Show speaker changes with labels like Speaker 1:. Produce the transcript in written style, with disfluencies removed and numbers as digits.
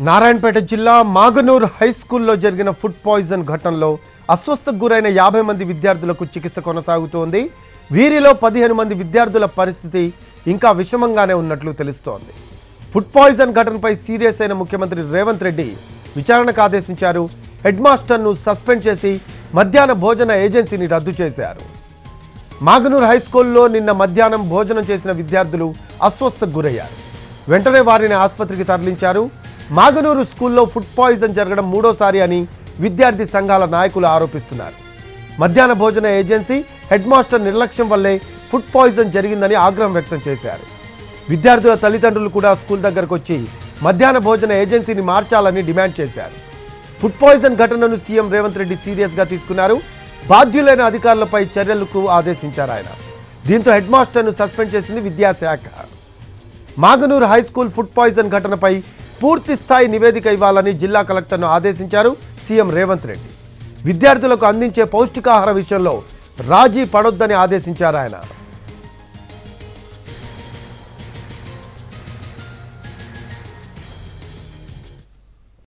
Speaker 1: నారాయణపేట జిల్లా మాగనూర్ హై స్కూల్లో జరిగిన ఫుడ్ పాయిజన్ ఘటనలో అస్వస్థకు గురైన 50 మంది విద్యార్థులకు చికిత్స కొనసాగుతోంది. వీరిలో 15 మంది విద్యార్థుల పరిస్థితి ఇంకా విషమంగానే ఉన్నట్లు తెలుస్తోంది. ఫుడ్ పాయిజన్ ఘటనపై సీరియస్ అయిన ముఖ్యమంత్రి రేవంత్ రెడ్డి విచారణకు ఆదేశించారు. హెడ్ మాస్టర్ను సస్పెండ్ చేసి మధ్యాహ్న భోజన ఏజెన్సీని రద్దు చేశారు. మాగనూర్ హై స్కూల్లో నిన్న మధ్యాహ్నం భోజనం చేసిన విద్యార్థులు అస్వస్థకు గురయ్యారు. వెంటనే వారిని ఆసుపత్రికి తరలించారు. మాగనూరు స్కూల్లో ఫుడ్ పాయిజన్ జరగడం మూడోసారి అని విద్యార్థి సంఘాల నాయకులు ఆరోపిస్తున్నారు. మధ్యాహ్న భోజన ఏజెన్సీ హెడ్ మాస్టర్ నిర్లక్ష్యం వల్లే ఫుడ్ పాయిజన్ జరిగిందని ఆగ్రహం వ్యక్తం చేశారు. విద్యార్థుల తల్లిదండ్రులు కూడా స్కూల్ దగ్గరకు వచ్చి మధ్యాహ్న భోజన ఏజెన్సీని మార్చాలని డిమాండ్ చేశారు. ఫుడ్ పాయిజన్ ఘటనను సీఎం రేవంత్ రెడ్డి సీరియస్గా తీసుకున్నారు. బాధ్యులైన అధికారులపై చర్యలకు ఆదేశించారు ఆయన. దీంతో హెడ్ మాస్టర్ను సస్పెండ్ చేసింది విద్యాశాఖ. Maganur high school food poison ఘటనపై పూర్తి స్థాయి నివేదిక ఇవ్వాలని జిల్లా కలెక్టర్ను ఆదేశించారు సీఎం రేవంత్ రెడ్డి. విద్యార్థులకు అందించే పౌష్టికాహార విషయంలో రాజీ పడొద్దని ఆదేశించారు ఆయన.